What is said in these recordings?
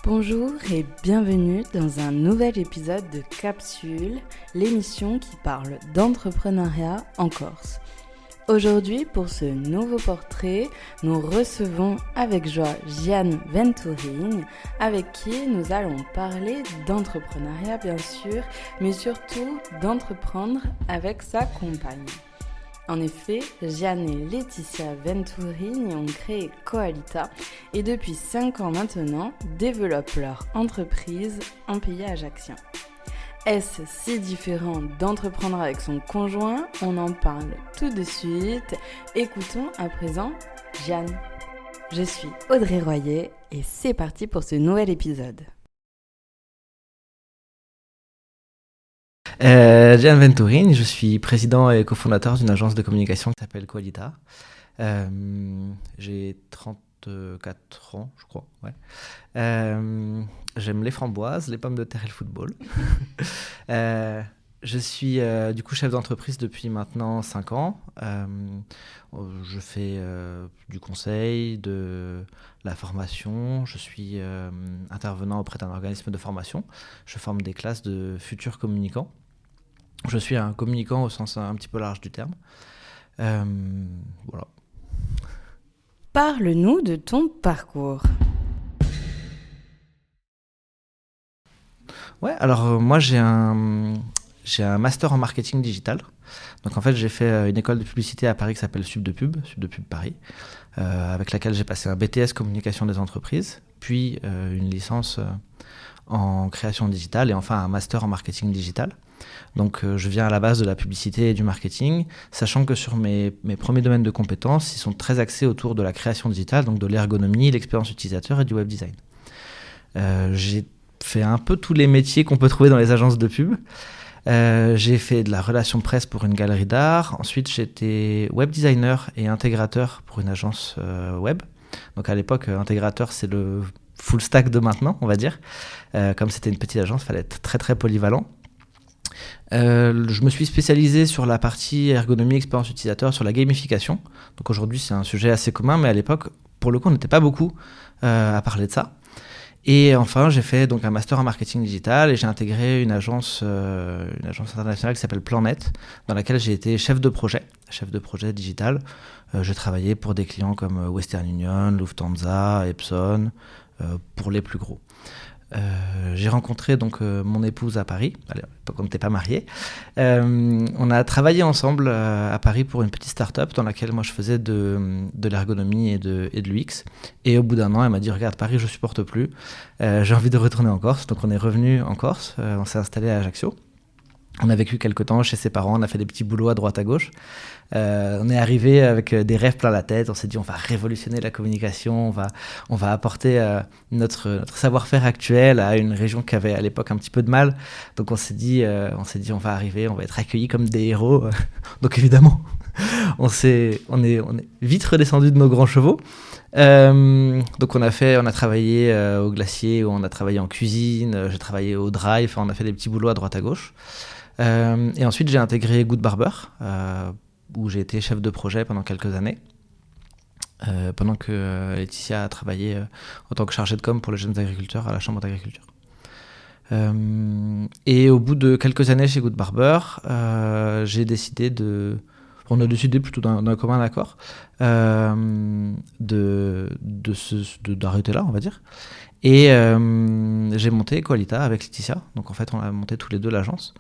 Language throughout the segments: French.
Bonjour et bienvenue dans un nouvel épisode de Capsule, l'émission qui parle d'entrepreneuriat en Corse. Aujourd'hui, pour ce nouveau portrait, nous recevons avec joie Gianne Venturini, avec qui nous allons parler d'entrepreneuriat bien sûr, mais surtout d'entreprendre avec sa compagne. En effet, Gianne et Laetitia Venturini ont créé Coalita et depuis 5 ans maintenant développent leur entreprise en pays ajaccien. Est-ce si différent d'entreprendre avec son conjoint? On en parle tout de suite. Écoutons à présent Gianne. Je suis Audrey Royer et c'est parti pour ce nouvel épisode. Gianne Venturini, je suis président et cofondateur d'une agence de communication qui s'appelle Coalita. J'ai 34 ans, je crois. Ouais. J'aime les framboises, les pommes de terre et le football. Je suis du coup chef d'entreprise depuis maintenant 5 ans. Je fais du conseil, de la formation. Je suis intervenant auprès d'un organisme de formation. Je forme des classes de futurs communicants. Je suis un communicant au sens un petit peu large du terme. Voilà. Parle-nous de ton parcours. Ouais, alors moi j'ai un master en marketing digital. Donc en fait j'ai fait une école de publicité à Paris qui s'appelle Sub de Pub Paris, avec laquelle j'ai passé un BTS communication des entreprises, puis une licence en création digitale et enfin un master en marketing digital. Donc je viens à la base de la publicité et du marketing, sachant que sur mes premiers domaines de compétences, ils sont très axés autour de la création digitale, donc de l'ergonomie, l'expérience utilisateur et du web design. J'ai fait un peu tous les métiers qu'on peut trouver dans les agences de pub. J'ai fait de la relation presse pour une galerie d'art. Ensuite, j'étais web designer et intégrateur pour une agence web. Donc à l'époque, intégrateur, c'est le full stack de maintenant, on va dire. Comme c'était une petite agence, il fallait être très très polyvalent. Je me suis spécialisé sur la partie ergonomie, expérience utilisateur, sur la gamification. Donc aujourd'hui, c'est un sujet assez commun, mais à l'époque, pour le coup, on n'était pas beaucoup à parler de ça. Et enfin, j'ai fait donc un master en marketing digital et j'ai intégré une agence internationale qui s'appelle Plannet, dans laquelle j'ai été chef de projet digital. J'ai travaillé pour des clients comme Western Union, Lufthansa, Epson, pour les plus gros. J'ai rencontré donc mon épouse à Paris. À l'époque, on n'était pas mariés. On a travaillé ensemble à Paris pour une petite start-up dans laquelle moi je faisais de l'ergonomie et de l'UX. Et au bout d'un an, elle m'a dit regarde, Paris, je supporte plus. J'ai envie de retourner en Corse. Donc on est revenu en Corse. On s'est installé à Ajaccio. On a vécu quelques temps chez ses parents, on a fait des petits boulots à droite à gauche. On est arrivé avec des rêves plein la tête, on s'est dit on va révolutionner la communication, on va apporter notre savoir-faire actuel à une région qui avait à l'époque un petit peu de mal. Donc on s'est dit on va arriver, on va être accueillis comme des héros. Donc évidemment, on est vite redescendu de nos grands chevaux. Donc on a travaillé au glacier, on a travaillé en cuisine, j'ai travaillé au drive, on a fait des petits boulots à droite à gauche. Et ensuite j'ai intégré Good Barber, où j'ai été chef de projet pendant quelques années, pendant que Laetitia a travaillé en tant que chargée de com pour les jeunes agriculteurs à la chambre d'agriculture. Et au bout de quelques années chez Good Barber, on a décidé plutôt d'un commun accord d'arrêter là, on va dire. Et j'ai monté Coalita avec Laetitia. Donc en fait, on a monté tous les deux l'agence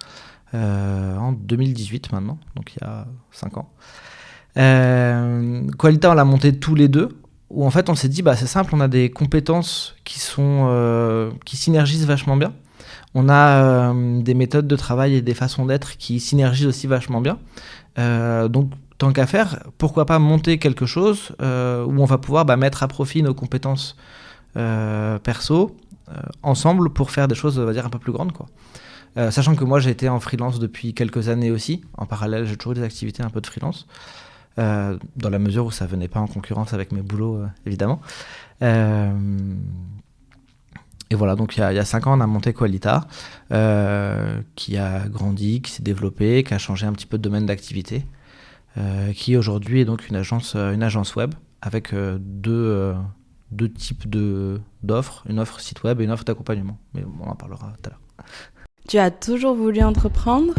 en 2018 maintenant, donc il y a 5 ans. Coalita, on l'a monté tous les deux, où en fait on s'est dit c'est simple, on a des compétences qui synergisent vachement bien. On a des méthodes de travail et des façons d'être qui synergisent aussi vachement bien. Donc tant qu'à faire, pourquoi pas monter quelque chose où on va pouvoir mettre à profit nos compétences perso ensemble pour faire des choses, on va dire, un peu plus grandes, quoi. Sachant que moi j'ai été en freelance depuis quelques années aussi. En parallèle, j'ai toujours eu des activités un peu de freelance, dans la mesure où ça venait pas en concurrence avec mes boulots, évidemment. Et voilà, donc il y a 5 ans, on a monté Coalita, qui a grandi, qui s'est développé, qui a changé un petit peu de domaine d'activité, qui aujourd'hui est donc une agence web avec deux deux types d'offres, une offre site web et une offre d'accompagnement. Mais on en parlera tout à l'heure. Tu as toujours voulu entreprendre ?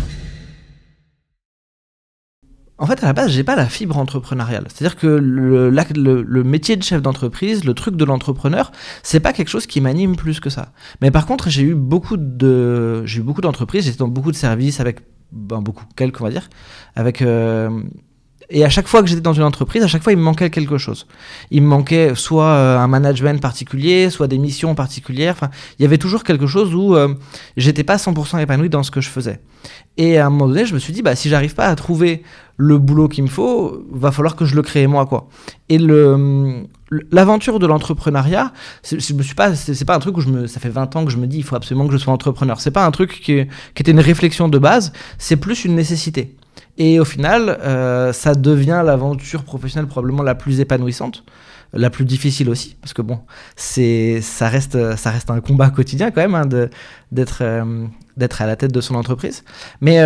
En fait, à la base, j'ai pas la fibre entrepreneuriale. C'est-à-dire que le métier de chef d'entreprise, le truc de l'entrepreneur, c'est pas quelque chose qui m'anime plus que ça. Mais par contre, j'ai eu beaucoup d'entreprises, j'étais dans beaucoup de services avec, quelques on va dire, et à chaque fois que j'étais dans une entreprise, à chaque fois, il me manquait quelque chose. Il me manquait soit un management particulier, soit des missions particulières. Enfin, il y avait toujours quelque chose où j'étais pas 100% épanoui dans ce que je faisais. Et à un moment donné, je me suis dit, si j'arrive pas à trouver le boulot qu'il me faut, va falloir que je le crée moi, quoi. Et l'aventure de l'entrepreneuriat, c'est pas un truc où ça fait 20 ans que je me dis, il faut absolument que je sois entrepreneur. C'est pas un truc qui était une réflexion de base, c'est plus une nécessité. Et au final, ça devient l'aventure professionnelle probablement la plus épanouissante, la plus difficile aussi, parce que ça reste un combat quotidien quand même, d'être à la tête de son entreprise. Mais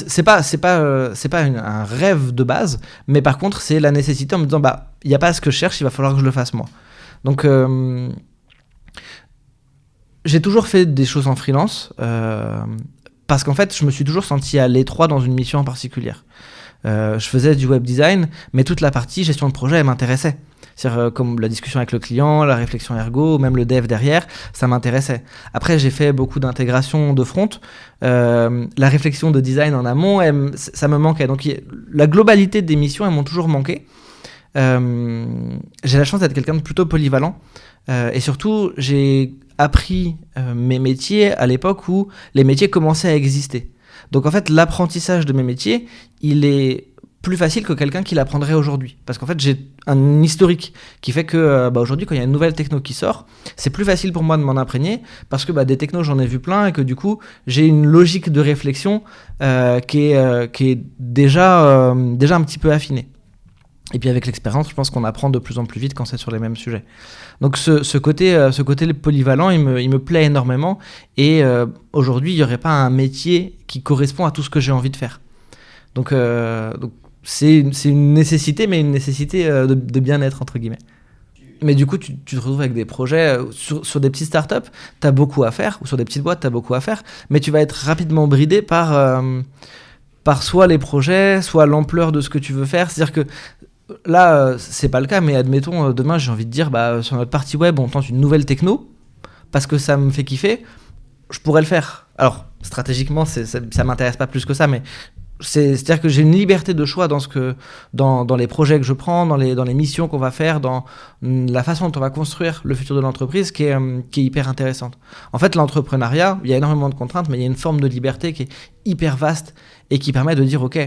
c'est pas un rêve de base, mais par contre c'est la nécessité en me disant il n'y a pas ce que je cherche, il va falloir que je le fasse moi. Donc j'ai toujours fait des choses en freelance. Parce qu'en fait, je me suis toujours senti à l'étroit dans une mission en particulier. Je faisais du web design, mais toute la partie gestion de projet, elle m'intéressait. C'est-à-dire, comme la discussion avec le client, la réflexion ergo, même le dev derrière, ça m'intéressait. Après, j'ai fait beaucoup d'intégration de front. La réflexion de design en amont, ça me manquait. Donc, la globalité des missions, elles m'ont toujours manqué. J'ai la chance d'être quelqu'un de plutôt polyvalent. Et surtout, j'ai appris mes métiers à l'époque où les métiers commençaient à exister. Donc en fait, l'apprentissage de mes métiers, il est plus facile que quelqu'un qui l'apprendrait aujourd'hui. Parce qu'en fait, j'ai un historique qui fait que aujourd'hui, quand il y a une nouvelle techno qui sort, c'est plus facile pour moi de m'en imprégner parce que des technos, j'en ai vu plein et que du coup, j'ai une logique de réflexion qui est déjà un petit peu affinée. Et puis avec l'expérience, je pense qu'on apprend de plus en plus vite quand c'est sur les mêmes sujets. Donc ce côté polyvalent, il me plaît énormément. Et aujourd'hui, il n'y aurait pas un métier qui correspond à tout ce que j'ai envie de faire. Donc c'est une nécessité, mais une nécessité de bien-être, entre guillemets. Mais du coup, tu te retrouves avec des projets sur des petites startups, tu as beaucoup à faire, ou sur des petites boîtes, tu as beaucoup à faire, mais tu vas être rapidement bridé par soit les projets, soit l'ampleur de ce que tu veux faire. C'est-à-dire que là, c'est pas le cas, mais admettons, demain, j'ai envie de dire, sur notre partie web, on tente une nouvelle techno, parce que ça me fait kiffer, je pourrais le faire. Alors, stratégiquement, ça m'intéresse pas plus que ça, mais c'est-à-dire que j'ai une liberté de choix dans les projets que je prends, dans les missions qu'on va faire, dans la façon dont on va construire le futur de l'entreprise qui est hyper intéressante. En fait, l'entrepreneuriat, il y a énormément de contraintes, mais il y a une forme de liberté qui est hyper vaste et qui permet de dire, ok,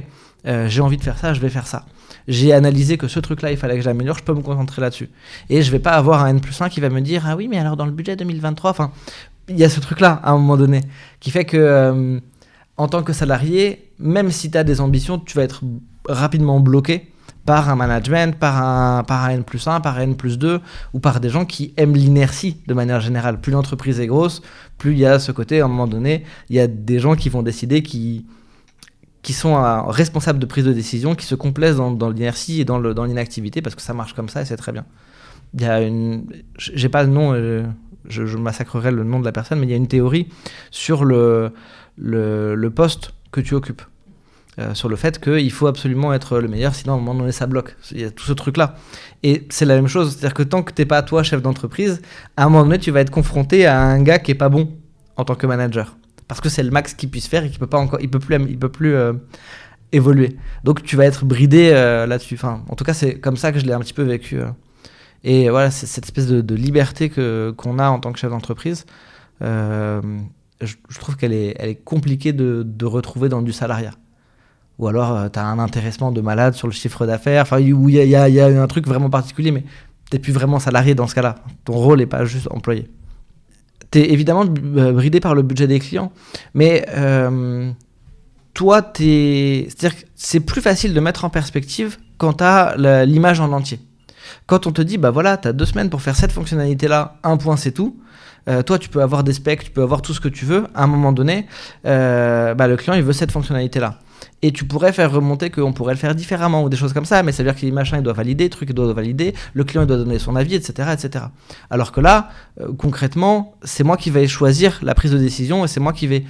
j'ai envie de faire ça, je vais faire ça. J'ai analysé que ce truc-là, il fallait que je l'améliore, je peux me concentrer là-dessus. Et je vais pas avoir un N+1 qui va me dire, ah oui, mais alors dans le budget 2023, enfin, il y a ce truc-là, à un moment donné, qui fait que, en tant que salarié, même si tu as des ambitions, tu vas être rapidement bloqué par un management, par un N+1, par un N+2, ou par des gens qui aiment l'inertie de manière générale. Plus l'entreprise est grosse, plus il y a ce côté, à un moment donné, il y a des gens qui vont décider, qui sont responsables de prise de décision, qui se complaisent dans l'inertie et dans l'inactivité, parce que ça marche comme ça et c'est très bien. Il y a j'ai pas le nom, je massacrerai le nom de la personne, mais il y a une théorie sur le poste que tu occupes. Sur le fait qu'il faut absolument être le meilleur, sinon à un moment donné ça bloque. Il y a tout ce truc-là. Et c'est la même chose, c'est-à-dire que tant que t'es pas toi chef d'entreprise, à un moment donné tu vas être confronté à un gars qui est pas bon en tant que manager. Parce que c'est le max qu'il puisse faire et qu'il peut pas encore, il peut plus évoluer. Donc tu vas être bridé là-dessus. Enfin, en tout cas, c'est comme ça que je l'ai un petit peu vécu. Et voilà, c'est cette espèce de liberté qu'on a en tant que chef d'entreprise. Je trouve qu'elle est compliquée de retrouver dans du salariat. Ou alors, tu as un intéressement de malade sur le chiffre d'affaires, enfin, où il y a un truc vraiment particulier, mais tu n'es plus vraiment salarié dans ce cas-là. Ton rôle n'est pas juste employé. Tu es évidemment bridé par le budget des clients, mais toi, c'est-à-dire que c'est plus facile de mettre en perspective quand tu as l'image en entier. Quand on te dit, voilà, tu as 2 semaines pour faire cette fonctionnalité-là, un point, c'est tout. Toi, tu peux avoir des specs, tu peux avoir tout ce que tu veux. À un moment donné, le client, il veut cette fonctionnalité-là. et tu pourrais faire remonter qu'on pourrait le faire différemment ou des choses comme ça, mais ça veut dire que les machins, il doit valider, le truc, il doit valider, le client, il doit donner son avis, etc. etc. Alors que là, concrètement, c'est moi qui vais choisir la prise de décision et c'est moi qui vais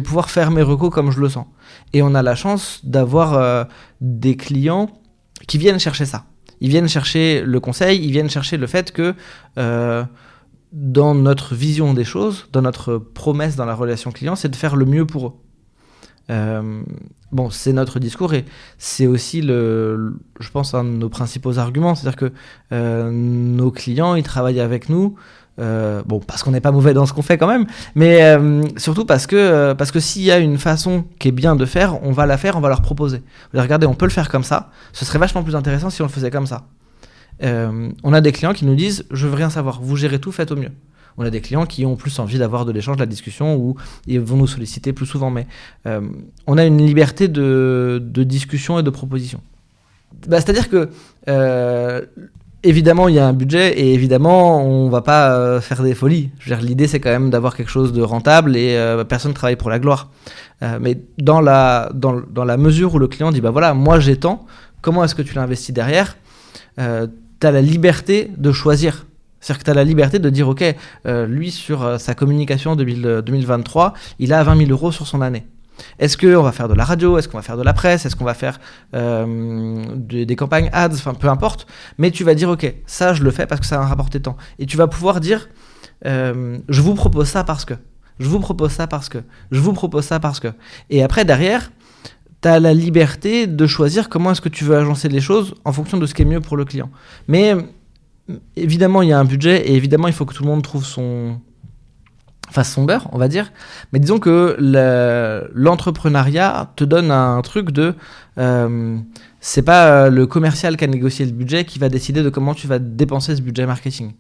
pouvoir faire mes recos comme je le sens. Et on a la chance d'avoir des clients qui viennent chercher ça. Ils viennent chercher le conseil, ils viennent chercher le fait que dans notre vision des choses, dans notre promesse dans la relation client, c'est de faire le mieux pour eux. Bon, c'est notre discours et c'est aussi, je pense, un de nos principaux arguments. C'est-à-dire que nos clients, ils travaillent avec nous, parce qu'on n'est pas mauvais dans ce qu'on fait quand même, mais surtout parce que s'il y a une façon qui est bien de faire, on va la faire, on va leur proposer. Regardez, on peut le faire comme ça, ce serait vachement plus intéressant si on le faisait comme ça. On a des clients qui nous disent « je veux rien savoir, vous gérez tout, faites au mieux ». On a des clients qui ont plus envie d'avoir de l'échange, de la discussion, ou ils vont nous solliciter plus souvent, mais on a une liberté de discussion et de proposition. C'est-à-dire que évidemment il y a un budget et évidemment on va pas faire des folies. Je veux dire, l'idée c'est quand même d'avoir quelque chose de rentable et personne ne travaille pour la gloire. Mais dans la mesure où le client dit voilà, moi j'ai tant, comment est-ce que tu l'investis derrière, t'as la liberté de choisir. C'est-à-dire que tu as la liberté de dire, ok, lui, sur sa communication 2023, il a 20 000 euros sur son année. Est-ce qu'on va faire de la radio? Est-ce qu'on va faire de la presse? Est-ce qu'on va faire des campagnes ads? Enfin, peu importe. Mais tu vas dire, ok, ça, je le fais parce que ça va me rapporter tant. Et tu vas pouvoir dire, je vous propose ça parce que. Je vous propose ça parce que. Je vous propose ça parce que. Et après, derrière, tu as la liberté de choisir comment est-ce que tu veux agencer les choses en fonction de ce qui est mieux pour le client. Mais évidemment, il y a un budget et évidemment, il faut que tout le monde trouve fasse son beurre, on va dire. Mais disons que l'entrepreneuriat te donne un truc de... c'est pas le commercial qui a négocié le budget qui va décider de comment tu vas dépenser ce budget marketing.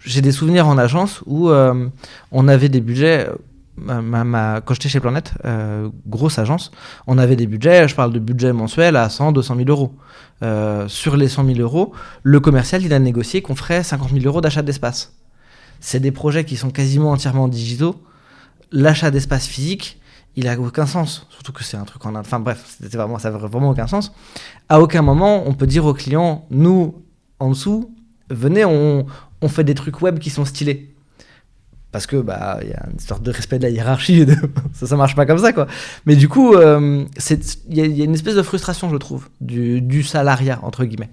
J'ai des souvenirs en agence où on avait des budgets... quand j'étais chez Planète, grosse agence, on avait des budgets, je parle de budget mensuel à 100, 200 000 euros. Sur les 100 000 euros, le commercial, il a négocié qu'on ferait 50 000 euros d'achat d'espace. C'est des projets qui sont quasiment entièrement digitaux. L'achat d'espace physique, il n'a aucun sens. Surtout que c'est un truc en... Enfin bref, ça n'a vraiment aucun sens. À aucun moment, on peut dire aux clients, nous, en dessous, venez, on fait des trucs web qui sont stylés. Parce que y a une sorte de respect de la hiérarchie, ça marche pas comme ça, quoi. Mais du coup, il y a une espèce de frustration, je trouve, du salariat, entre guillemets.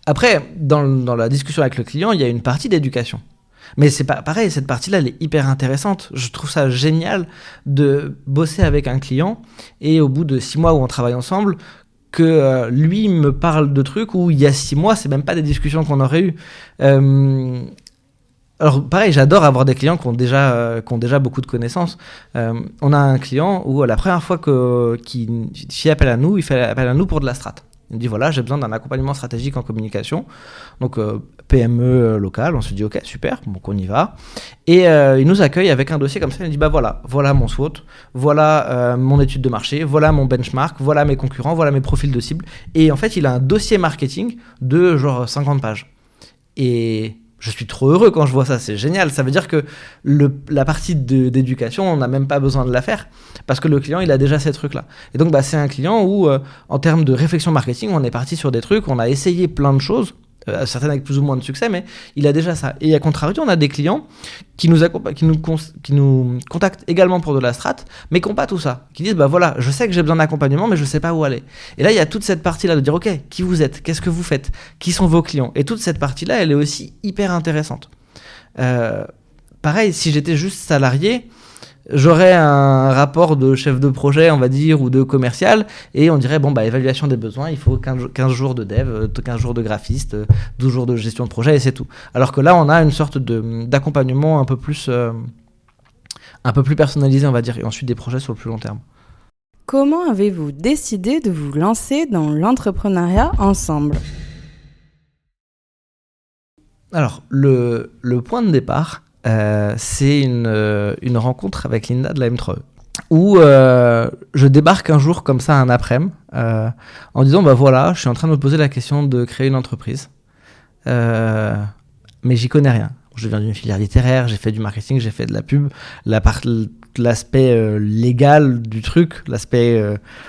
Après, dans la discussion avec le client, il y a une partie d'éducation. Mais c'est pas pareil, cette partie-là, elle est hyper intéressante. Je trouve ça génial de bosser avec un client et au bout de 6 mois où on travaille ensemble, que lui me parle de trucs où il y a 6 mois, c'est même pas des discussions qu'on aurait eues. Alors pareil, j'adore avoir des clients qui ont déjà beaucoup de connaissances. On a un client où la première fois qu'il fait appel à nous, il fait appel à nous pour de la strat. Il me dit voilà, j'ai besoin d'un accompagnement stratégique en communication. Donc PME locale, on se dit ok, super, donc on y va. Et il nous accueille avec un dossier comme ça, il nous dit voilà mon SWOT, voilà mon étude de marché, voilà mon benchmark, voilà mes concurrents, voilà mes profils de cible. Et en fait, il a un dossier marketing de genre 50 pages. Et je suis trop heureux quand je vois ça, c'est génial. Ça veut dire que la partie d'éducation, on n'a même pas besoin de la faire parce que le client, il a déjà ces trucs-là. Et donc, c'est un client où, en termes de réflexion marketing, on est parti sur des trucs, on a essayé plein de choses, certaines avec plus ou moins de succès, mais il a déjà ça. Et à contrario, on a des clients qui nous contactent également pour de la strat, mais qui n'ont pas tout ça. Qui disent, voilà, je sais que j'ai besoin d'accompagnement, mais je ne sais pas où aller. Et là, il y a toute cette partie-là de dire, ok, qui vous êtes? Qu'est-ce que vous faites? Qui sont vos clients? Et toute cette partie-là, elle est aussi hyper intéressante. Pareil, si j'étais juste salarié, j'aurais un rapport de chef de projet, on va dire, ou de commercial, et on dirait, évaluation des besoins, il faut 15 jours de dev, 15 jours de graphiste, 12 jours de gestion de projet, et c'est tout. Alors que là, on a une sorte d'accompagnement un peu plus personnalisé, on va dire, et ensuite des projets sur le plus long terme. Comment avez-vous décidé de vous lancer dans l'entrepreneuriat ensemble ? Alors, le point de départ, c'est une rencontre avec Linda de la M3E où je débarque un jour comme ça un après-midi en disant voilà, je suis en train de me poser la question de créer une entreprise mais j'y connais rien. Je viens d'une filière littéraire, j'ai fait du marketing, j'ai fait de la pub, l'aspect légal du truc, l'aspect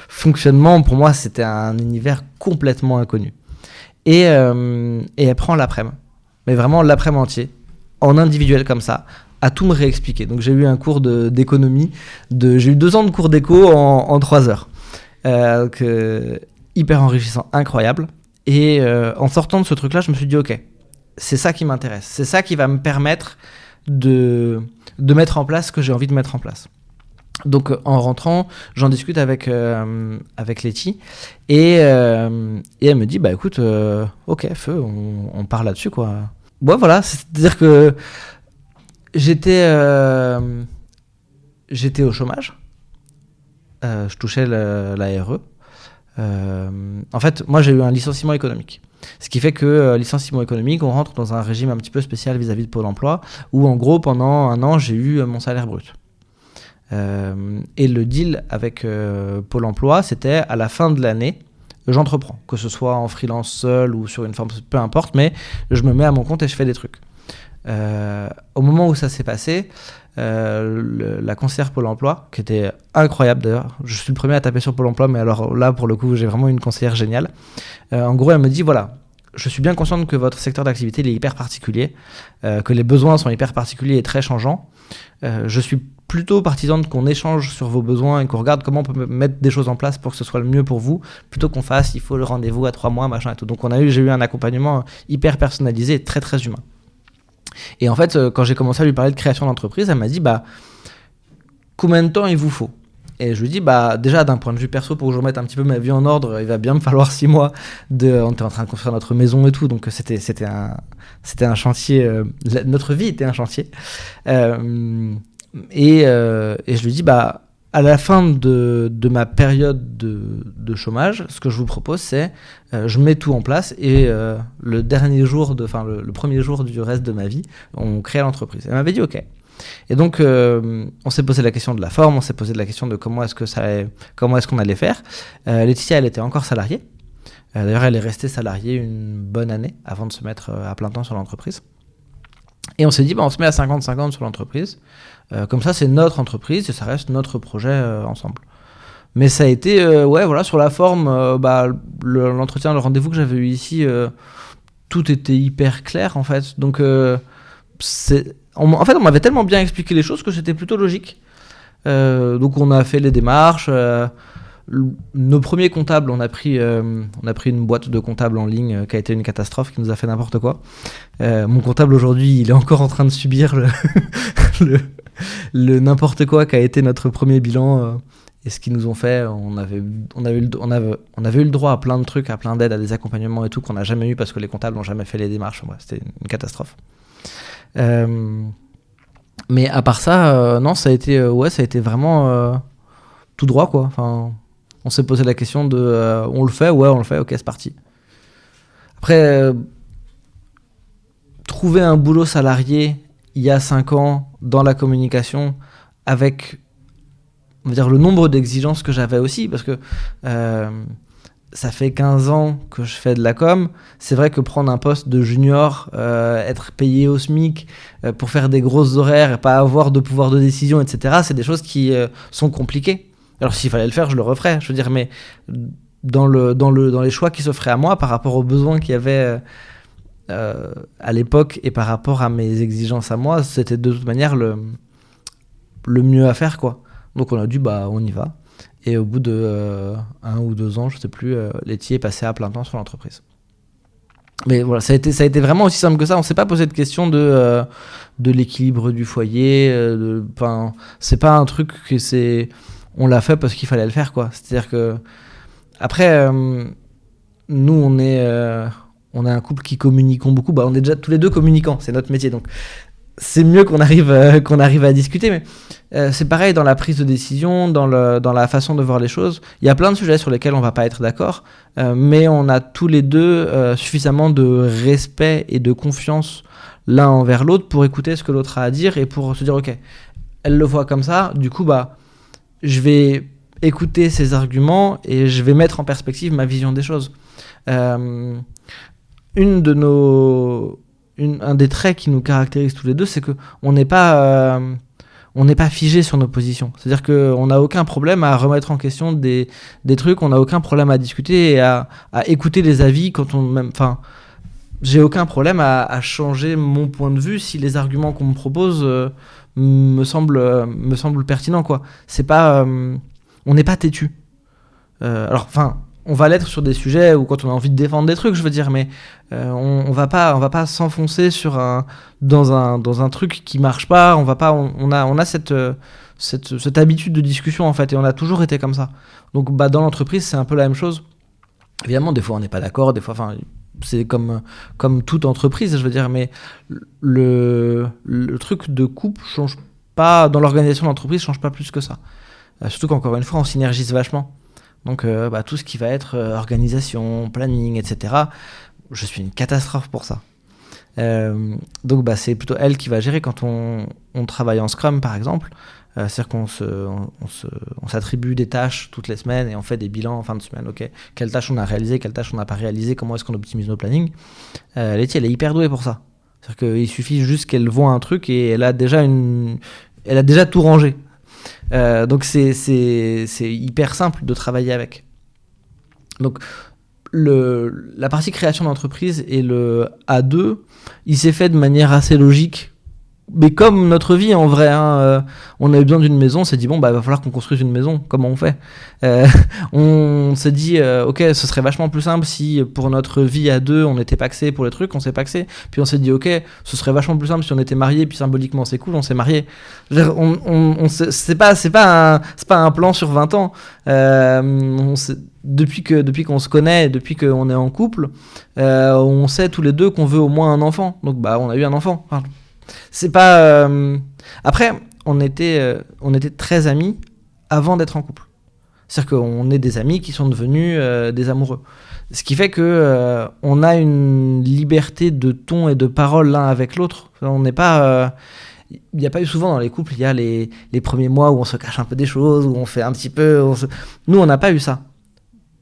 fonctionnement, pour moi, c'était un univers complètement inconnu. Et elle prend l'après-midi, mais vraiment l'après-midi entier, en individuel comme ça, à tout me réexpliquer. Donc j'ai eu un cours d'économie, j'ai eu 2 ans de cours d'éco en 3 heures. Hyper enrichissant, incroyable. Et en sortant de ce truc-là, je me suis dit, ok, c'est ça qui m'intéresse. C'est ça qui va me permettre de mettre en place ce que j'ai envie de mettre en place. Donc en rentrant, j'en discute avec Letty et elle me dit, bah écoute, ok, feu, on part là-dessus, quoi. Ouais, voilà, c'est-à-dire que j'étais au chômage, je touchais la RE. En fait, moi j'ai eu un licenciement économique. Ce qui fait que licenciement économique, on rentre dans un régime un petit peu spécial vis-à-vis de Pôle emploi, où en gros pendant 1 an j'ai eu mon salaire brut. Et le deal avec Pôle emploi, c'était à la fin de l'année, j'entreprends, que ce soit en freelance seul ou sur une forme, peu importe, mais je me mets à mon compte et je fais des trucs. Au moment où ça s'est passé, la conseillère Pôle emploi, qui était incroyable d'ailleurs, je suis le premier à taper sur Pôle emploi, mais alors là pour le coup j'ai vraiment une conseillère géniale. En gros elle me dit, voilà, je suis bien consciente que votre secteur d'activité il est hyper particulier, que les besoins sont hyper particuliers et très changeants. Je suis plutôt partisan qu'on échange sur vos besoins et qu'on regarde comment on peut mettre des choses en place pour que ce soit le mieux pour vous, plutôt qu'on fasse il faut le rendez-vous à 3 mois, machin et tout. Donc j'ai eu un accompagnement hyper personnalisé et très très humain. Et en fait, quand j'ai commencé à lui parler de création d'entreprise, elle m'a dit, bah, combien de temps il vous faut ? Et je lui dis, bah, déjà, d'un point de vue perso, pour que je remette un petit peu ma vie en ordre, il va bien me falloir 6 mois. On était en train de construire notre maison et tout, donc c'était un chantier. Notre vie était un chantier. Et je lui dis, bah, à la fin de ma période de chômage, ce que je vous propose, c'est je mets tout en place et le premier jour du reste de ma vie, on crée l'entreprise. Elle m'avait dit OK. Et donc, on s'est posé la question de la forme, on s'est posé la question de comment est-ce qu'on allait faire. Laetitia, elle était encore salariée. D'ailleurs, elle est restée salariée une bonne année avant de se mettre à plein temps sur l'entreprise. Et on s'est dit, bah, on se met à 50-50 sur l'entreprise. Comme ça, c'est notre entreprise et ça reste notre projet ensemble. Mais ça a été, sur la forme, l'entretien, le rendez-vous que j'avais eu ici, tout était hyper clair, en fait. Donc, on m'avait tellement bien expliqué les choses que c'était plutôt logique. Donc, on a fait les démarches. Nos premiers comptables, on a pris une boîte de comptables en ligne qui a été une catastrophe, qui nous a fait n'importe quoi. Mon comptable aujourd'hui, il est encore en train de subir le n'importe quoi qu'a été notre premier bilan et ce qu'ils nous ont fait. On avait eu le droit à plein de trucs, à plein d'aides, à des accompagnements et tout qu'on n'a jamais eu parce que les comptables n'ont jamais fait les démarches. Bref, c'était une catastrophe. Mais à part ça, non, ça a été vraiment tout droit, quoi. Enfin, on s'est posé la question de on le fait, ok, c'est parti. Après, trouver un boulot salarié il y a 5 ans dans la communication avec, on va dire, le nombre d'exigences que j'avais aussi, parce que ça fait 15 ans que je fais de la com. C'est vrai que prendre un poste de junior, être payé au SMIC pour faire des grosses horaires et pas avoir de pouvoir de décision, etc., c'est des choses qui sont compliquées. Alors s'il fallait le faire, je le referais. Je veux dire, mais dans les choix qui s'offraient à moi par rapport aux besoins qu'il y avait à l'époque et par rapport à mes exigences à moi, c'était de toute manière le mieux à faire, quoi. Donc on a dit, bah on y va. Et au bout de 1 ou 2 ans, je sais plus, Letty est passé à plein temps sur l'entreprise. Mais voilà, ça a été vraiment aussi simple que ça. On s'est pas posé de question de l'équilibre du foyer. C'est pas un truc que on l'a fait parce qu'il fallait le faire, quoi. C'est-à-dire que après, nous on est un couple qui communiquons beaucoup. Bah, on est déjà tous les deux communicants, c'est notre métier, donc c'est mieux qu'on arrive à discuter. Mais c'est pareil dans la prise de décision, dans la façon de voir les choses. Il y a plein de sujets sur lesquels on va pas être d'accord, mais on a tous les deux suffisamment de respect et de confiance l'un envers l'autre pour écouter ce que l'autre a à dire et pour se dire ok, elle le voit comme ça, du coup bah je vais écouter ses arguments et je vais mettre en perspective ma vision des choses. Un des traits qui nous caractérise tous les deux, c'est que on n'est pas on n'est pas figé sur nos positions. C'est-à-dire qu'on n'a aucun problème à remettre en question des trucs, on n'a aucun problème à discuter et à écouter les avis quand on même. Enfin, j'ai aucun problème à changer mon point de vue si les arguments qu'on me propose me semblent pertinents, quoi. C'est pas, on n'est pas têtu. Alors, enfin, on va l'être sur des sujets où quand on a envie de défendre des trucs, je veux dire, mais on va pas s'enfoncer dans un truc qui marche pas. On a cette habitude de discussion en fait, et on a toujours été comme ça. Donc, dans l'entreprise, c'est un peu la même chose. Évidemment, des fois, on n'est pas d'accord, des fois, enfin. C'est comme toute entreprise, je veux dire, mais le truc de couple change pas, dans l'organisation de l'entreprise, change pas plus que ça. Surtout qu'encore une fois, on synergise vachement. Donc tout ce qui va être organisation, planning, etc., je suis une catastrophe pour ça. Donc c'est plutôt elle qui va gérer quand on travaille en Scrum, par exemple. C'est-à-dire qu'on s'attribue des tâches toutes les semaines et on fait des bilans en fin de semaine. Ok, quelles tâches on a réalisées, quelles tâches on n'a pas réalisées, comment est-ce qu'on optimise nos plannings. Letty, elle est hyper douée pour ça. C'est-à-dire qu'il suffit juste qu'elle voit un truc et elle a déjà tout rangé. Donc c'est hyper simple de travailler avec. Donc la partie création d'entreprise et le A2, il s'est fait de manière assez logique. Mais comme notre vie en vrai, on a eu besoin d'une maison, on s'est dit il va falloir qu'on construise une maison. Comment on fait On s'est dit ok, ce serait vachement plus simple si pour notre vie à deux on était paxé pour les trucs, on s'est paxé. Puis on s'est dit ok, ce serait vachement plus simple si on était marié, puis symboliquement c'est cool, on s'est marié. C'est pas un plan sur 20 ans. Depuis qu'on se connaît, depuis qu'on est en couple, on sait tous les deux qu'on veut au moins un enfant. Donc on a eu un enfant. Enfin, c'est pas. Après, on était très amis avant d'être en couple. C'est-à-dire qu'on est des amis qui sont devenus des amoureux. Ce qui fait que on a une liberté de ton et de parole l'un avec l'autre. On n'est pas. Il n'y a pas eu souvent dans les couples, il y a les premiers mois où on se cache un peu des choses, où on fait un petit peu. Nous, on n'a pas eu ça.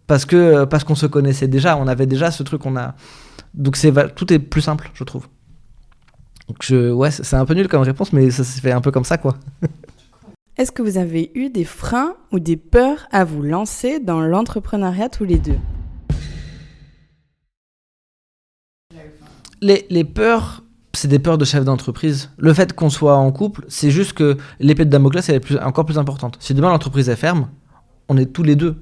Parce qu'on se connaissait déjà, on avait déjà ce truc. Donc tout est plus simple, je trouve. Donc c'est un peu nul comme réponse, mais ça s'est fait un peu comme ça, quoi. Est-ce que vous avez eu des freins ou des peurs à vous lancer dans l'entrepreneuriat tous les deux ? Les peurs, c'est des peurs de chef d'entreprise. Le fait qu'on soit en couple, c'est juste que l'épée de Damoclès, elle est encore plus importante. Si demain l'entreprise est ferme, on est tous les deux.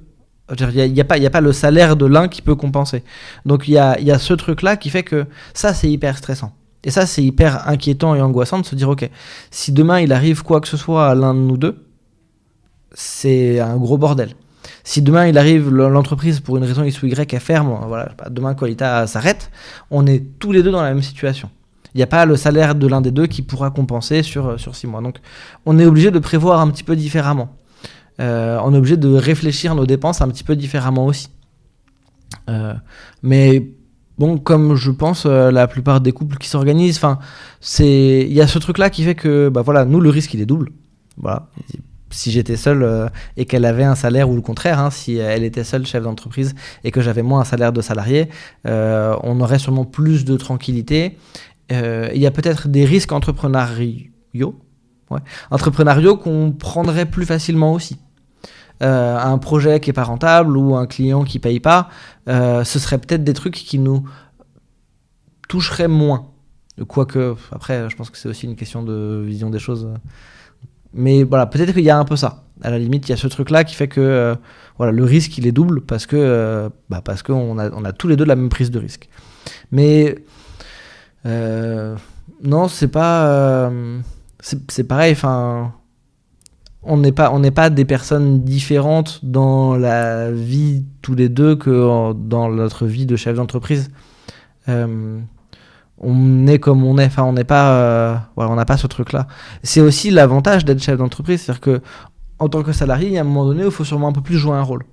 Il n'y a pas le salaire de l'un qui peut compenser. Donc il y a ce truc-là qui fait que ça, c'est hyper stressant. Et ça, c'est hyper inquiétant et angoissant de se dire, ok, si demain il arrive quoi que ce soit à l'un de nous deux, c'est un gros bordel. Si demain il arrive, l'entreprise pour une raison X ou Y est ferme, voilà, demain Qualita s'arrête, on est tous les deux dans la même situation. Il n'y a pas le salaire de l'un des deux qui pourra compenser sur 6 mois. Donc on est obligé de prévoir un petit peu différemment. On est obligé de réfléchir nos dépenses un petit peu différemment aussi. Mais bon, comme je pense la plupart des couples qui s'organisent, il y a ce truc-là qui fait que, nous, le risque, il est double. Voilà. Si j'étais seul et qu'elle avait un salaire, ou le contraire, si elle était seule chef d'entreprise et que j'avais moins un salaire de salarié, on aurait sûrement plus de tranquillité. Il y a peut-être des risques entrepreneuriaux qu'on prendrait plus facilement aussi. Un projet qui n'est pas rentable ou un client qui ne paye pas, ce serait peut-être des trucs qui nous toucheraient moins. Quoique, après, je pense que c'est aussi une question de vision des choses. Mais voilà, peut-être qu'il y a un peu ça. À la limite, il y a ce truc-là qui fait que le risque, il est double parce qu'on a tous les deux la même prise de risque. Mais non, c'est pas... c'est pareil, on n'est pas des personnes différentes dans la vie tous les deux que dans notre vie de chef d'entreprise. On est comme on est, on n'est pas, on n'a pas ce truc-là. C'est aussi l'avantage d'être chef d'entreprise, c'est-à-dire que en tant que salarié, il y a un moment donné où il faut sûrement un peu plus jouer un rôle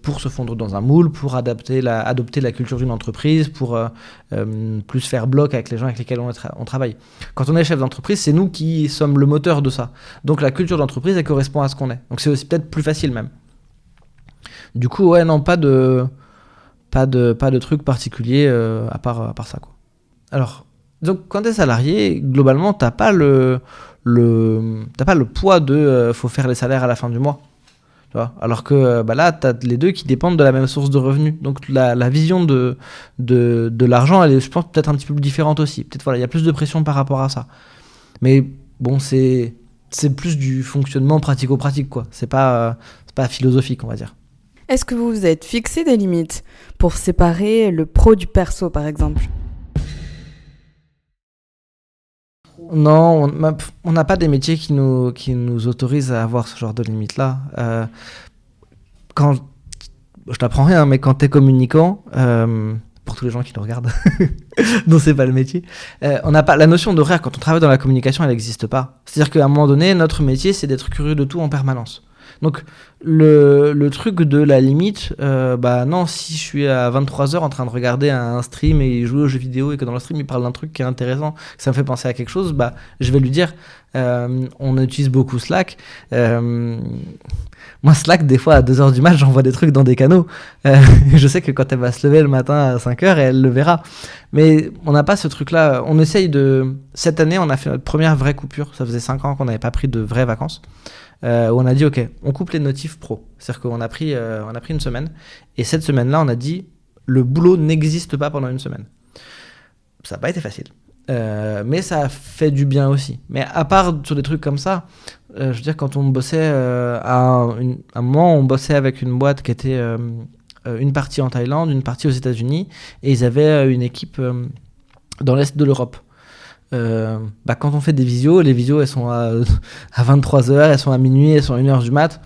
pour se fondre dans un moule, pour adopter la culture d'une entreprise, pour plus faire bloc avec les gens avec lesquels on travaille. Quand on est chef d'entreprise, c'est nous qui sommes le moteur de ça. Donc la culture d'entreprise, elle correspond à ce qu'on est. Donc c'est aussi peut-être plus facile même. Du coup, non, pas de truc particulier à part ça, quoi. Alors, Donc quand t'es salarié, globalement, t'as pas le poids de faut faire les salaires à la fin du mois. Tu vois, alors que là, tu as les deux qui dépendent de la même source de revenus. Donc la vision de l'argent, elle est, je pense, peut-être un petit peu différente aussi. Peut-être voilà, il y a plus de pression par rapport à ça. Mais bon, c'est plus du fonctionnement pratico-pratique, quoi. C'est pas philosophique, on va dire. Est-ce que vous vous êtes fixé des limites pour séparer le pro du perso, par exemple ? Non, on n'a pas des métiers qui nous autorisent à avoir ce genre de limites-là. Je t'apprends rien, mais quand t'es communicant, pour tous les gens qui nous regardent, dont c'est pas le métier, on n'a pas la notion d'horaire. Quand on travaille dans la communication, elle n'existe pas. C'est-à-dire qu'à un moment donné, notre métier, c'est d'être curieux de tout en permanence. Donc le truc de la limite, non, si je suis à 23h en train de regarder un stream et jouer aux jeux vidéo et que dans le stream il parle d'un truc qui est intéressant, que ça me fait penser à quelque chose, je vais lui dire, on utilise beaucoup Slack. Moi Slack, des fois à 2h du mat, j'envoie des trucs dans des canaux. Je sais que quand elle va se lever le matin à 5h, elle le verra. Mais on n'a pas ce truc-là. On essaye de... Cette année, on a fait notre première vraie coupure. Ça faisait 5 ans qu'on n'avait pas pris de vraies vacances. Où on a dit ok, on coupe les notifs pro. C'est-à-dire qu'on a pris une semaine, et cette semaine-là, on a dit le boulot n'existe pas pendant une semaine. Ça n'a pas été facile, mais ça a fait du bien aussi. Mais à part sur des trucs comme ça, je veux dire, quand on bossait à un moment, on bossait avec une boîte qui était une partie en Thaïlande, une partie aux États-Unis, et ils avaient une équipe dans l'est de l'Europe. Quand on fait des visios, les visios elles sont à 23h, elles sont à minuit, elles sont à 1h du mat.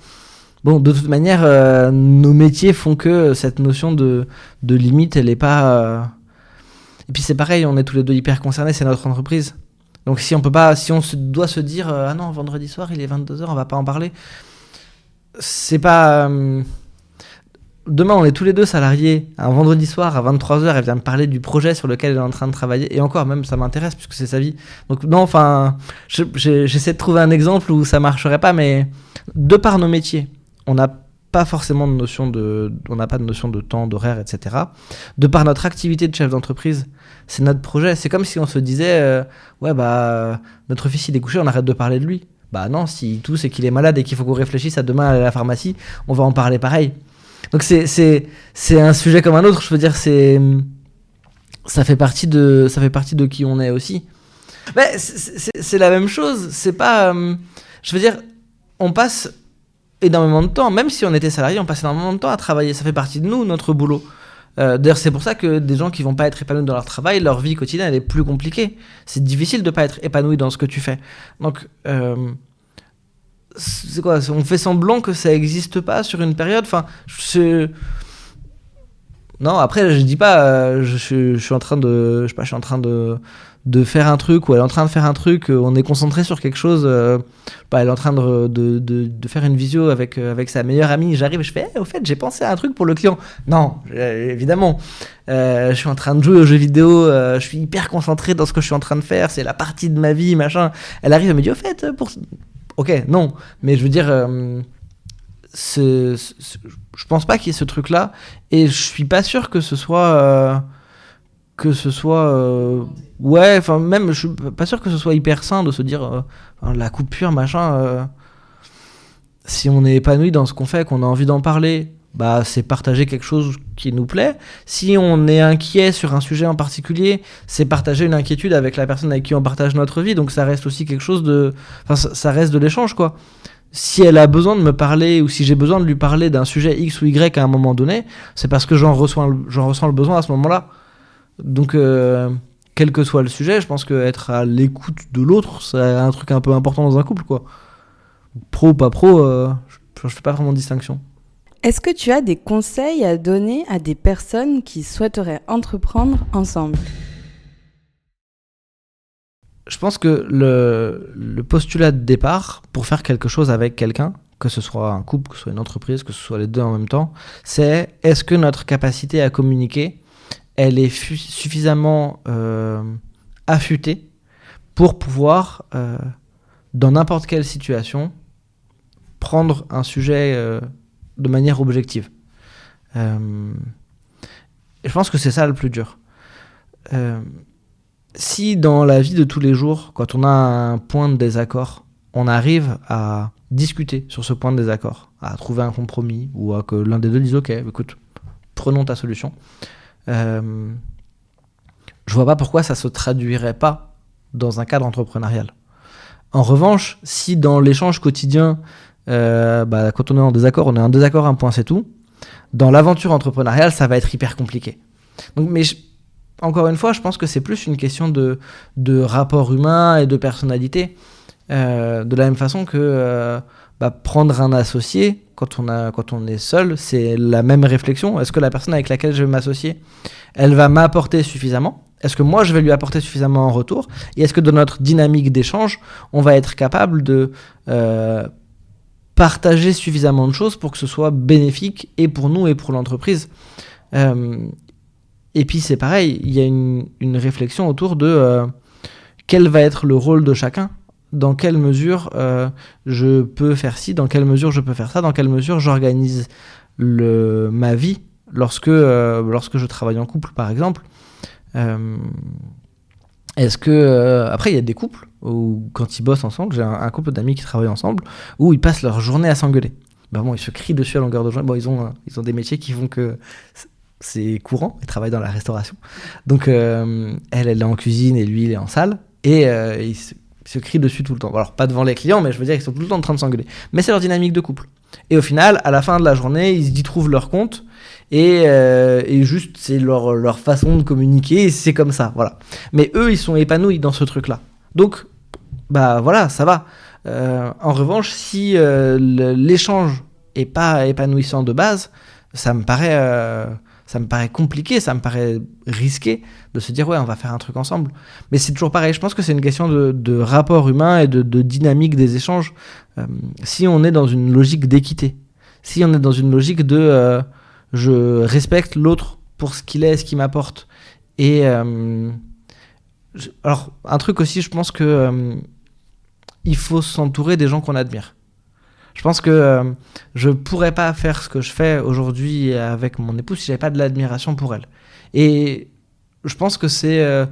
Bon, de toute manière, nos métiers font que cette notion de limite, elle est pas. Et puis c'est pareil, on est tous les deux hyper concernés, c'est notre entreprise. Donc si on doit se dire ah non, vendredi soir il est 22h, on va pas en parler. C'est pas. Demain, on est tous les deux salariés. Un vendredi soir, à 23h, elle vient me parler du projet sur lequel elle est en train de travailler. Et encore, même, ça m'intéresse, puisque c'est sa vie. Donc, non, enfin, j'essaie de trouver un exemple où ça marcherait pas, mais de par nos métiers, on n'a pas forcément de notion on n'a pas de notion de temps, d'horaire, etc. De par notre activité de chef d'entreprise, c'est notre projet. C'est comme si on se disait, notre fils, il est couché, on arrête de parler de lui. Bah non, s'il tousse et qu'il est malade et qu'il faut qu'on réfléchisse à demain aller à la pharmacie, on va en parler pareil. Donc c'est un sujet comme un autre, je veux dire, ça fait partie de qui on est aussi. Mais c'est la même chose, c'est pas je veux dire, on passe énormément de temps, même si on était salarié, on passe énormément de temps à travailler, ça fait partie de nous, notre boulot. D'ailleurs, c'est pour ça que des gens qui vont pas être épanouis dans leur travail, leur vie quotidienne elle est plus compliquée. C'est difficile de pas être épanoui dans ce que tu fais. Donc c'est quoi, on fait semblant que ça existe pas sur une période, enfin non, après je dis pas je suis en train de faire un truc, ou elle est en train de faire un truc, on est concentré sur quelque chose, elle est en train de faire une visio avec sa meilleure amie, j'arrive et je fais au fait j'ai pensé à un truc pour le client. Non, évidemment, je suis en train de jouer aux jeux vidéo, je suis hyper concentré dans ce que je suis en train de faire, c'est la partie de ma vie, machin. Elle arrive et me dit au fait ok, non, mais je veux dire, je pense pas qu'il y ait ce truc-là, et je suis pas sûr que ce soit, ouais, enfin même, je suis pas sûr que ce soit hyper sain de se dire la coupure, machin. Si on est épanoui dans ce qu'on fait, qu'on a envie d'en parler, c'est partager quelque chose qui nous plaît. Si on est inquiet sur un sujet en particulier, c'est partager une inquiétude avec la personne avec qui on partage notre vie. Donc ça reste aussi quelque chose de... Enfin, ça reste de l'échange, quoi. Si elle a besoin de me parler, ou si j'ai besoin de lui parler d'un sujet X ou Y à un moment donné, c'est parce que j'en ressens le besoin à ce moment-là. Donc, quel que soit le sujet, je pense qu'être à l'écoute de l'autre, c'est un truc un peu important dans un couple, quoi. Pro ou pas pro, je fais pas vraiment de distinction. Est-ce que tu as des conseils à donner à des personnes qui souhaiteraient entreprendre ensemble ? Je pense que le postulat de départ pour faire quelque chose avec quelqu'un, que ce soit un couple, que ce soit une entreprise, que ce soit les deux en même temps, c'est est-ce que notre capacité à communiquer, elle est suffisamment affûtée pour pouvoir, dans n'importe quelle situation, prendre un sujet de manière objective. Et je pense que c'est ça le plus dur. si dans la vie de tous les jours, quand on a un point de désaccord, on arrive à discuter sur ce point de désaccord, à trouver un compromis, ou à que l'un des deux dise « Ok, écoute, prenons ta solution », je vois pas pourquoi ça se traduirait pas dans un cadre entrepreneurial. En revanche, si dans l'échange quotidien, quand on est en désaccord, on est en désaccord, un point c'est tout, dans l'aventure entrepreneuriale, ça va être hyper compliqué. Donc, encore une fois, je pense que c'est plus une question de rapport humain et de personnalité. De la même façon que prendre un associé, quand on est seul, c'est la même réflexion. Est-ce que la personne avec laquelle je vais m'associer, elle va m'apporter suffisamment ? Est-ce que moi, je vais lui apporter suffisamment en retour ? Et est-ce que dans notre dynamique d'échange, on va être capable de partager suffisamment de choses pour que ce soit bénéfique et pour nous et pour l'entreprise ? Et puis c'est pareil, il y a une réflexion autour de quel va être le rôle de chacun, dans quelle mesure je peux faire ci, dans quelle mesure je peux faire ça, dans quelle mesure j'organise ma vie lorsque je travaille en couple par exemple. Est-ce que après il y a des couples où quand ils bossent ensemble, j'ai un couple d'amis qui travaillent ensemble, où ils passent leur journée à s'engueuler. Ils se crient dessus à longueur de journée. Ils ont des métiers qui font que c'est courant, ils travaillent dans la restauration. Donc elle est en cuisine et lui il est en salle, et ils se crient dessus tout le temps. Alors pas devant les clients, mais je veux dire ils sont tout le temps en train de s'engueuler. Mais c'est leur dynamique de couple. Et au final, à la fin de la journée, ils y trouvent leur compte, et juste c'est leur façon de communiquer, et c'est comme ça, voilà. Mais eux, ils sont épanouis dans ce truc-là. Donc voilà, ça va. En revanche, si l'échange est pas épanouissant de base, ça me paraît compliqué, ça me paraît risqué de se dire on va faire un truc ensemble. Mais c'est toujours pareil, je pense que c'est une question de rapport humain et de dynamique des échanges. Si on est dans une logique d'équité, si on est dans une logique de je respecte l'autre pour ce qu'il est, ce qu'il m'apporte. Et alors un truc aussi, je pense que il faut s'entourer des gens qu'on admire. Je pense que je pourrais pas faire ce que je fais aujourd'hui avec mon épouse si j'avais pas de l'admiration pour elle. Et je pense que c'est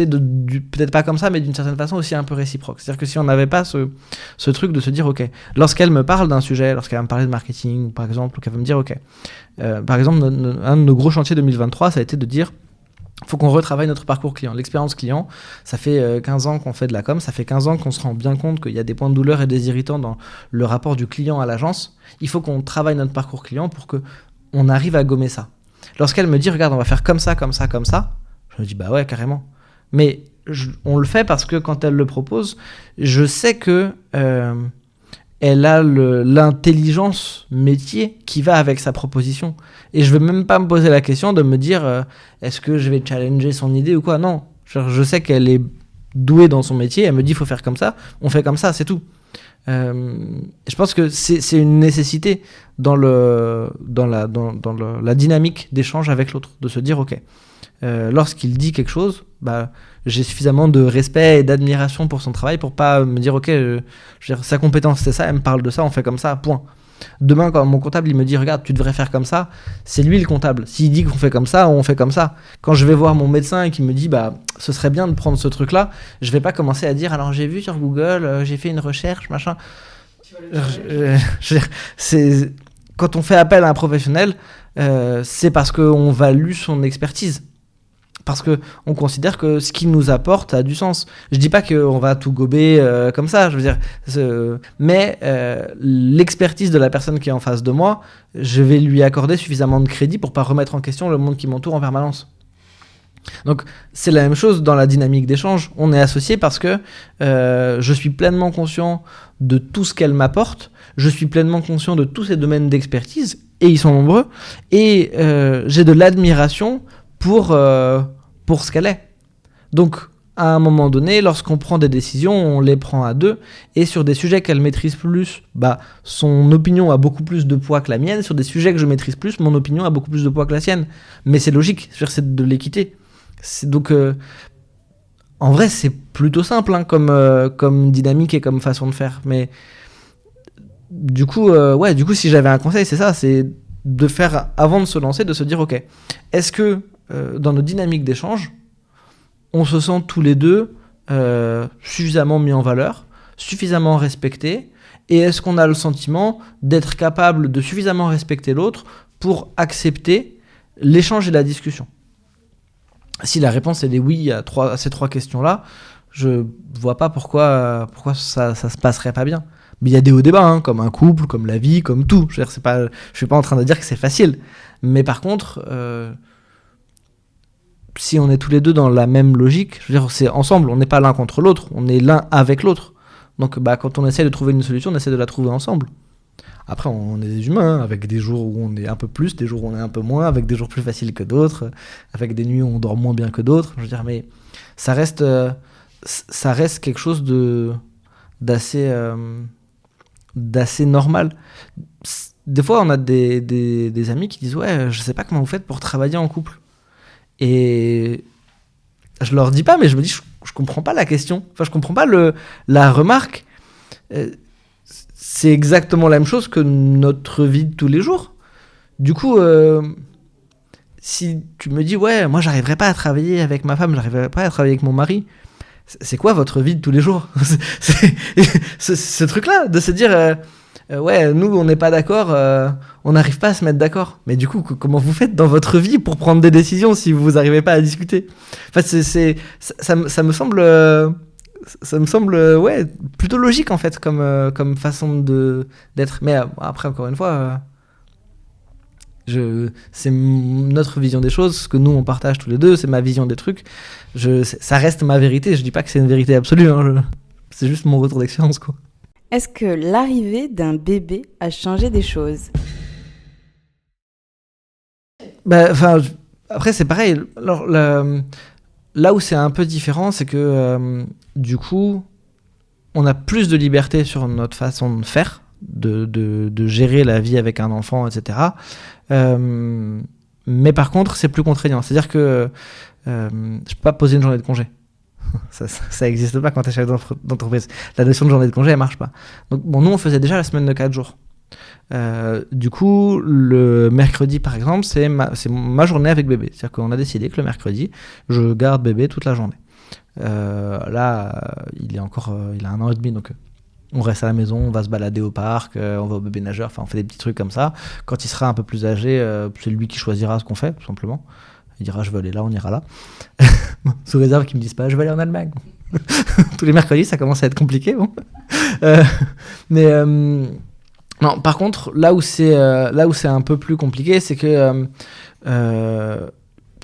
peut-être pas comme ça, mais d'une certaine façon aussi un peu réciproque. C'est-à-dire que si on n'avait pas ce truc de se dire, ok, lorsqu'elle me parle d'un sujet, lorsqu'elle va me parler de marketing, par exemple, ou qu'elle va me dire, ok, par exemple, un de nos gros chantiers 2023, ça a été de dire, il faut qu'on retravaille notre parcours client. L'expérience client, ça fait 15 ans qu'on fait de la com, ça fait 15 ans qu'on se rend bien compte qu'il y a des points de douleur et des irritants dans le rapport du client à l'agence. Il faut qu'on travaille notre parcours client pour qu'on arrive à gommer ça. Lorsqu'elle me dit, regarde, on va faire comme ça, comme ça, comme ça, je me dis, ouais, carrément. Mais on le fait parce que quand elle le propose, je sais que elle a l'intelligence métier qui va avec sa proposition. Et je ne vais même pas me poser la question de me dire est-ce que je vais challenger son idée ou quoi. Non, je sais qu'elle est douée dans son métier, elle me dit il faut faire comme ça, on fait comme ça, c'est tout. Je pense que c'est une nécessité dans la dynamique d'échange avec l'autre, de se dire ok, lorsqu'il dit quelque chose, j'ai suffisamment de respect et d'admiration pour son travail pour pas me dire ok, je veux dire, sa compétence c'est ça, elle me parle de ça, on fait comme ça, point. Demain quand mon comptable il me dit regarde tu devrais faire comme ça, c'est lui le comptable, s'il dit qu'on fait comme ça, on fait comme ça. Quand je vais voir mon médecin et qu'il me dit ce serait bien de prendre ce truc là, je vais pas commencer à dire alors j'ai vu sur Google, j'ai fait une recherche machin. C'est quand on fait appel à un professionnel, c'est parce qu'on value son expertise. Parce qu'on considère que ce qu'il nous apporte a du sens. Je dis pas qu'on va tout gober comme ça, je veux dire, mais l'expertise de la personne qui est en face de moi, je vais lui accorder suffisamment de crédit pour pas remettre en question le monde qui m'entoure en permanence. Donc c'est la même chose dans la dynamique d'échange. On est associé parce que je suis pleinement conscient de tout ce qu'elle m'apporte, je suis pleinement conscient de tous ces domaines d'expertise, et ils sont nombreux, et j'ai de l'admiration pour ce qu'elle est. Donc, à un moment donné, lorsqu'on prend des décisions, on les prend à deux, et sur des sujets qu'elle maîtrise plus, son opinion a beaucoup plus de poids que la mienne. Sur des sujets que je maîtrise plus, mon opinion a beaucoup plus de poids que la sienne. Mais c'est logique, c'est de l'équité. Donc, en vrai, c'est plutôt simple comme dynamique et comme façon de faire. Mais du coup, si j'avais un conseil, c'est ça, c'est de faire, avant de se lancer, de se dire, ok, est-ce que dans nos dynamiques d'échange, on se sent tous les deux suffisamment mis en valeur, suffisamment respectés, et est-ce qu'on a le sentiment d'être capable de suffisamment respecter l'autre pour accepter l'échange et la discussion? Si la réponse est oui à ces 3 questions-là, je vois pas pourquoi ça se passerait pas bien. Mais il y a des hauts débats, comme un couple, comme la vie, comme tout. Je suis pas en train de dire que c'est facile. Mais par contre, si on est tous les deux dans la même logique, je veux dire, c'est ensemble, on n'est pas l'un contre l'autre, on est l'un avec l'autre. Donc quand on essaie de trouver une solution, on essaie de la trouver ensemble. Après, on est des humains, avec des jours où on est un peu plus, des jours où on est un peu moins, avec des jours plus faciles que d'autres, avec des nuits où on dort moins bien que d'autres. Je veux dire, mais ça reste quelque chose d'assez normal. Des fois, on a des amis qui disent « Ouais, je sais pas comment vous faites pour travailler en couple. » Et je leur dis pas, mais je me dis « Je comprends pas la question. » Enfin, je comprends pas la remarque. C'est exactement la même chose que notre vie de tous les jours. Du coup, si tu me dis « Ouais, moi, j'arriverai pas à travailler avec ma femme, j'arriverai pas à travailler avec mon mari. » C'est quoi votre vie de tous les jours? Ce truc-là, de se dire ouais, nous, on n'est pas d'accord, on n'arrive pas à se mettre d'accord. Mais du coup, comment vous faites dans votre vie pour prendre des décisions si vous n'arrivez pas à discuter? Enfin, ça me semble ouais, plutôt logique, en fait, comme façon d'être. Mais après, encore une fois, c'est notre vision des choses, ce que nous, on partage tous les deux, c'est ma vision des trucs. Ça reste ma vérité, je dis pas que c'est une vérité absolue, c'est juste mon retour d'expérience, quoi. Est-ce que l'arrivée d'un bébé a changé des choses? Après, c'est pareil. Alors, là où c'est un peu différent, c'est que du coup, on a plus de liberté sur notre façon de faire, de gérer la vie avec un enfant, etc. Mais par contre, c'est plus contraignant. C'est-à-dire que je peux pas poser une journée de congé. Ça n'existe pas quand tu es chef d'entreprise. La notion de journée de congé, elle marche pas. Donc, nous, on faisait déjà la semaine de 4 jours. Du coup, le mercredi, par exemple, c'est ma journée avec bébé. C'est-à-dire qu'on a décidé que le mercredi, je garde bébé toute la journée. Là, il a 1 an et demi, donc on reste à la maison, on va se balader au parc, on va au bébé nageur, enfin, on fait des petits trucs comme ça. Quand il sera un peu plus âgé, c'est lui qui choisira ce qu'on fait, tout simplement. Il dira, je veux aller là, on ira là. Sous réserve qu'ils me disent pas, je vais aller en Allemagne. Tous les mercredis, ça commence à être compliqué. Bon. Non, par contre, là où c'est un peu plus compliqué, c'est que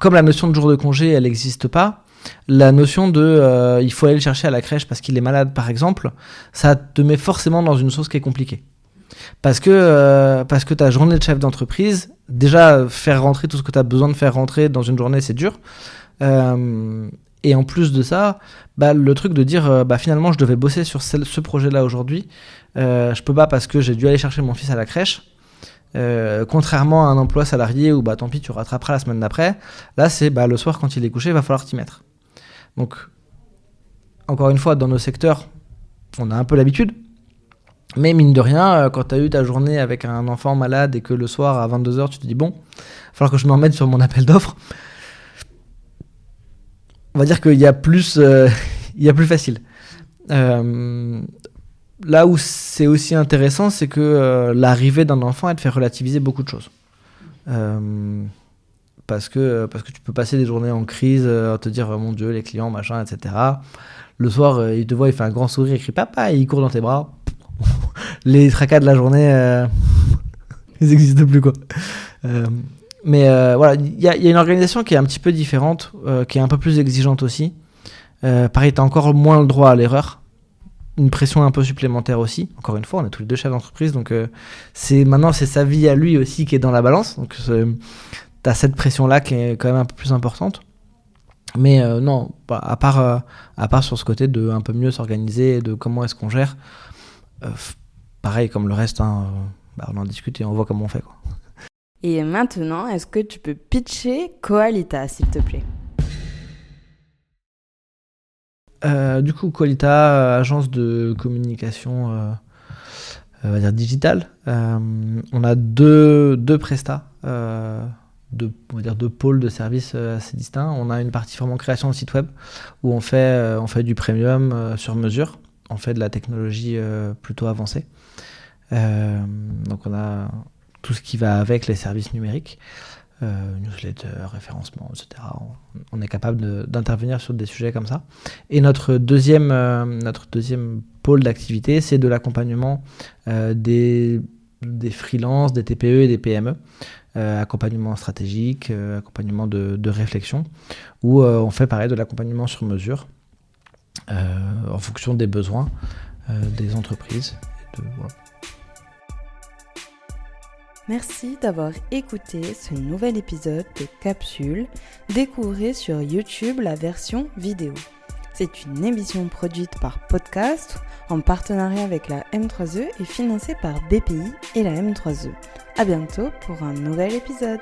comme la notion de jour de congé, elle n'existe pas, la notion de il faut aller le chercher à la crèche parce qu'il est malade, par exemple, ça te met forcément dans une sauce qui est compliquée. Parce que ta journée de chef d'entreprise, déjà faire rentrer tout ce que tu as besoin de faire rentrer dans une journée, c'est dur. Et en plus de ça, le truc de dire finalement je devais bosser sur ce projet-là aujourd'hui, je peux pas parce que j'ai dû aller chercher mon fils à la crèche. Contrairement à un emploi salarié où tant pis tu rattraperas la semaine d'après, là c'est le soir quand il est couché, il va falloir t'y mettre. Donc encore une fois, dans nos secteurs, on a un peu l'habitude. Mais mine de rien, quand tu as eu ta journée avec un enfant malade et que le soir à 22h, tu te dis bon, il va falloir que je me remette sur mon appel d'offres. On va dire qu'il y a plus facile. Là où c'est aussi intéressant, c'est que l'arrivée d'un enfant, elle te fait relativiser beaucoup de choses. Parce que tu peux passer des journées en crise, te dire mon Dieu, les clients, machin, etc. Le soir, il te voit, il fait un grand sourire, il crie papa, et il court dans tes bras. Les tracas de la journée, ils n'existent plus, quoi. Mais voilà, il y a une organisation qui est un petit peu différente, qui est un peu plus exigeante aussi. Pareil, tu as encore moins le droit à l'erreur. Une pression un peu supplémentaire aussi. Encore une fois, on est tous les deux chefs d'entreprise, donc maintenant c'est sa vie à lui aussi qui est dans la balance. Donc tu as cette pression-là qui est quand même un peu plus importante. Mais non, à part sur ce côté de un peu mieux s'organiser, de comment est-ce qu'on gère, pareil comme le reste, on en discute et on voit comment on fait, quoi. Et maintenant, est-ce que tu peux pitcher Koalita, s'il te plaît? Du coup, Koalita, agence de communication on va dire digitale. On a deux prestats deux pôles de services assez distincts. On a une partie vraiment création de site web où on fait du premium sur mesure. On fait de la technologie plutôt avancée. Donc on a tout ce qui va avec les services numériques, newsletter, référencement, etc. On est capable d'intervenir sur des sujets comme ça. Et notre deuxième pôle d'activité, c'est de l'accompagnement des freelances, des TPE et des PME. Accompagnement stratégique, accompagnement de réflexion, où on fait pareil de l'accompagnement sur mesure en fonction des besoins des entreprises. Voilà. Merci d'avoir écouté ce nouvel épisode de Capsule. Découvrez sur YouTube la version vidéo. C'est une émission produite par Podcast en partenariat avec la M3E et financée par BPI et la M3E. À bientôt pour un nouvel épisode.